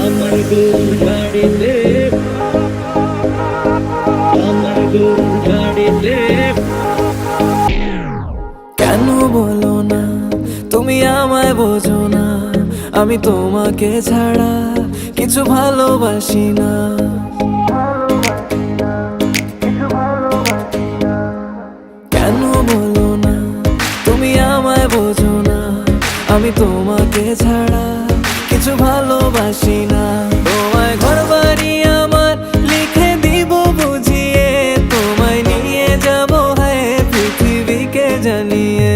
আমার গরুর গাড়িতে, আমার গরুর গাড়িতে। কেন বলো না তুমি আমায় বোঝো না, আমি তোমাকে ছাড়া কিছু ভালোবাসি না। কেন বলো না তুমি আমায় বোঝো না, আমি তোমাকে ছাড়া কিছু ভালোবাসি না। তোমায় ঘর বাড়ি আমার লিখে দিব বুঝিয়ে, তোমায় নিয়ে যাবো হ্যাঁ পৃথিবীকে জানিয়ে।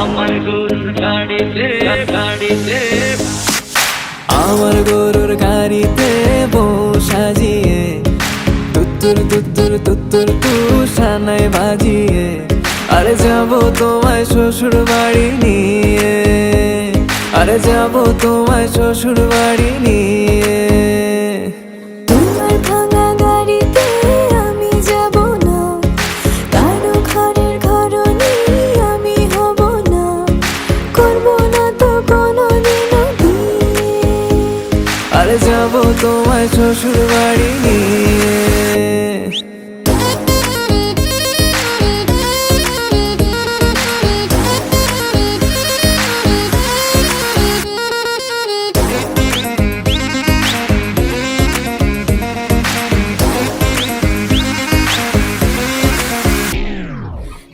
আমার গরুর গাড়িতে, গাড়িতে, আমার গরুর গাড়িতে বউ সাজিয়ে, তুত্তুর তুত্তুর তুত্তুর তুষানায় বাজিয়ে, আরে যাবো তোমায় শ্বশুর বাড়ি নিয়ে, আরে যাবো তোমায় শ্বশুর বাড়ি নিয়ে। তোমার ভাঙা গাড়িতে আমি যাব না, কারো ঘরের ঘরনি আমি হব না, করব না তো কোনোদিনও বিয়ে। আরে যাবো তোমায় শ্বশুর বাড়ি নিয়ে।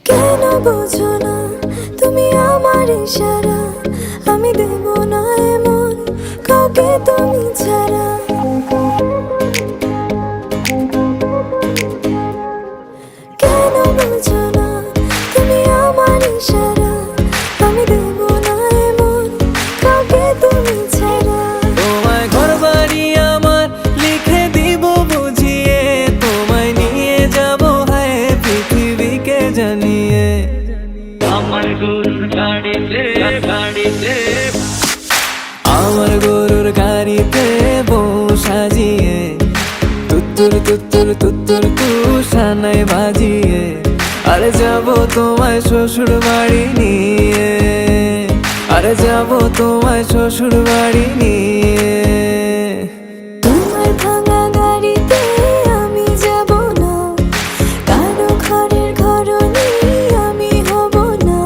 কেন বোঝো না তুমি আমার ইশারা, আমি দেব না এমন কাউকে তুমি ছাড়া। কেন বোঝো না তুমি আমার ইশারা, আমি দেব না এমন কাউকে তুমি ছাড়া। তোমায় ঘর বাড়ি আমার লিখে দিব বুঝিয়ে, তোমায় নিয়ে যাবো হ্যাঁ পৃথিবীকে জানিয়ে। আমার গরুর গাড়িতে, গাড়িতে, আমার গরুর গাড়িতে বউ সাজিয়ে, তুত্তুর তুত্তুর তুত্তুর তুষানায় বাজিয়ে, আরে যাবো তোমায় শ্বশুর বাড়ি নিয়ে, আরে যাবো তোমায় শ্বশুর বাড়ি নিয়ে। তোমার ভাঙা গাড়িতে আমি যাব না, কারো ঘরের ঘরনি আমি হব না,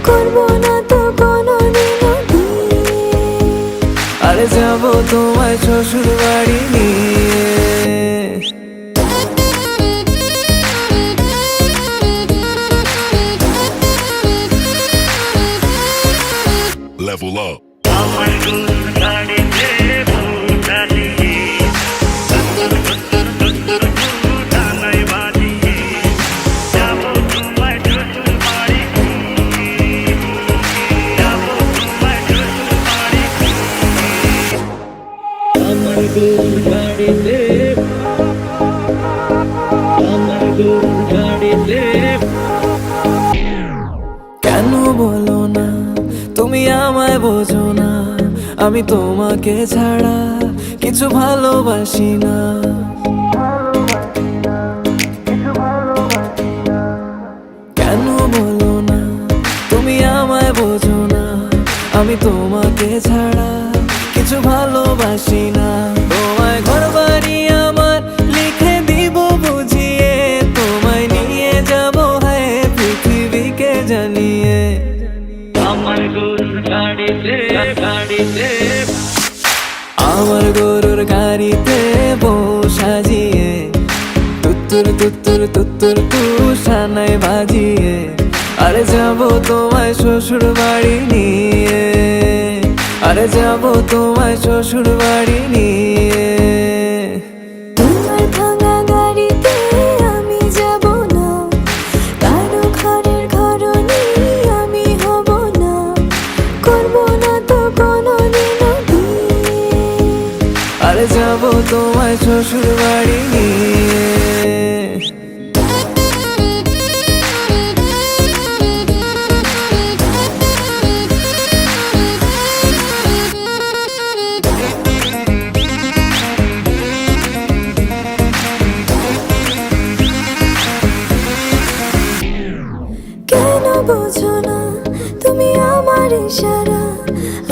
করব না তো কোনোদিনও বিয়ে। আরে যাবো তোমায় শ্বশুর বাড়ি নিয়ে। Level up. আমার গরুর গাড়িতে বউ সাজিয়ে, তুত্তুর তুষানায় বাজিয়ে, যাবো তোমায় শ্বশুর বাড়ি নিয়ে, যাবো তোমায় শ্বশুর বাড়ি নিয়ে। আমার গরুর গাড়িতে, আমার গরুর গাড়িতে। কেন বলো না তুমি আমায় বোঝো না, আমি তোমাকে ছাড়া কিছু ভালোবাসি না। কেন বলো না তুমি আমায় বোঝো না, আমি তোমাকে ছাড়া কিছু ভালোবাসি না। তোমায় ঘর বাড়ি আমার লিখে দিব বুঝিয়ে, তোমায় নিয়ে যাবো হ্যাঁ পৃথিবীকে জানিয়ে। আমার গরুর গাড়িতে, গাড়িতে, আমার গরুর গাড়িতে বউ সাজিয়ে, তুত্তুর তুত্তুর তুত্তুর তুষানায় বাজিয়ে, আরে যাবো তোমায় শ্বশুর বাড়ি নিয়ে, আরে যাবো তোমায় শ্বশুর বাড়ি নিয়ে। তোমার ভাঙা গাড়িতে আমি যাব না, কারো ঘরের ঘরনি আমি হব না, করব না তো কোনোদিনও বিয়ে। আরে যাবো তোমায় শ্বশুর বাড়ি নিয়ে। কেন বোঝো না তুমি আমার ইশারা,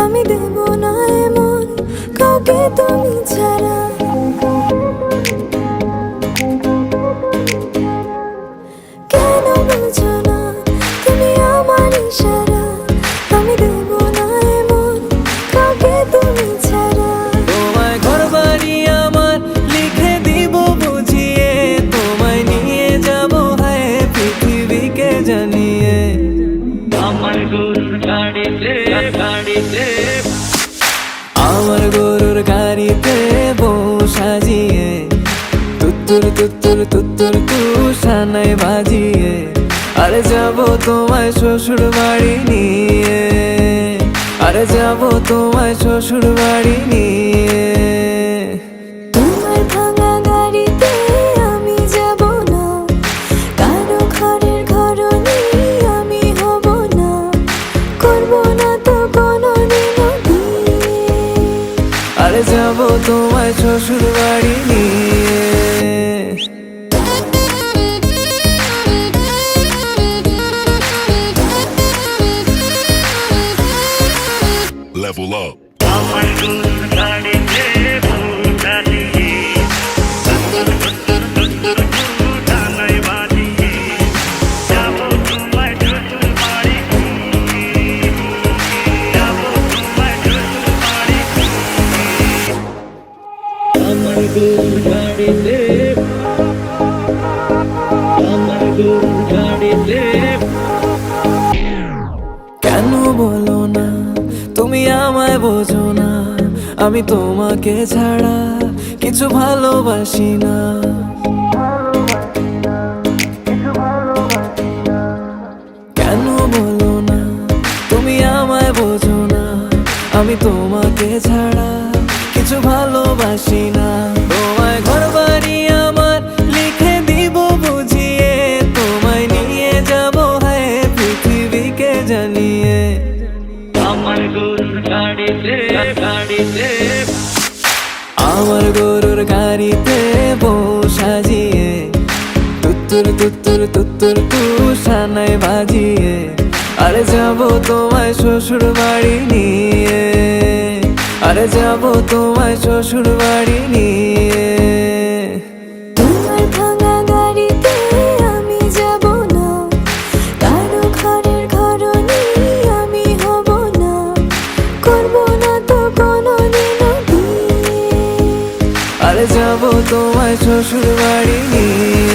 আমি দেব না এমন কাউকে কাউকে তুমি ছাড়া। কেন বুঝো না তুমি আমার ইশারা, আমি দেব না এমন কাউকে তুমি ছাড়া। তোমায় ঘরবাড়ি আমার লিখে দিব বুঝিয়ে, তোমায় নিয়ে যাব হায় পৃথিবীকে জানিয়ে। আমার গরুর গাড়িতে গাড়িতে আমার গরুর গাড়িতে বউ সাজিয়ে, তুত্তুর তুত্তুর তুত্তুর তুষানায় বাজিয়ে, আরে যাব তোমায় শ্বশুর বাড়ি নিয়ে, আরে যাব তোমায় শ্বশুর বাড়ি নিয়ে। তোমার ভাঙা গাড়িতে আমি যাব না, কারো ঘরের ঘরনি আমি হব না, করব না তো কোনোদিনও বিয়ে। আরে যাব তোমায় শ্বশুর বাড়ি নিয়ে। Level up. আমার গরুর গাড়িতে ফুল সাজিয়ে, ডানায় বাজিয়ে, যাবো তোমায় শ্বশুর বাড়ি, যাবো তোমায় শ্বশুর বাড়ি। আমার গরুর গাড়িতে, আমার গরুর গাড়িতে কেন বলো না তুমি আমায় বোঝো না, আমি তোমাকে ছাড়া কিছু ভালোবাসি না। কেন বলো না তুমি আমায় বোঝো না, আমি তোমাকে ছাড়া কিছু ভালোবাসি না। তোমায় ঘরবাড়ি আমার লিখে দিব বুঝিয়ে, তোমায় নিয়ে যাব হায় পৃথিবীকে জানিয়ে। আমার গরুর গাড়িতে গাড়িতে আমার গরুর গাড়িতে বউ সাজিয়ে, তুত্তুর তুত্তুর তুত্তুর তুষানায় বাজিয়ে, আরে যাব তোমায় শ্বশুর বাড়ি নিয়ে, আরে যাব তোমায় শ্বশুর বাড়ি নিয়ে। তোমার ভাঙা গাড়িতে আমি যাব না, কারো ঘরের ঘরনি আমি হব না, করব না তো কোনোদিনও বিয়ে। আরে যাব তোমায় শ্বশুর বাড়ি নিয়ে।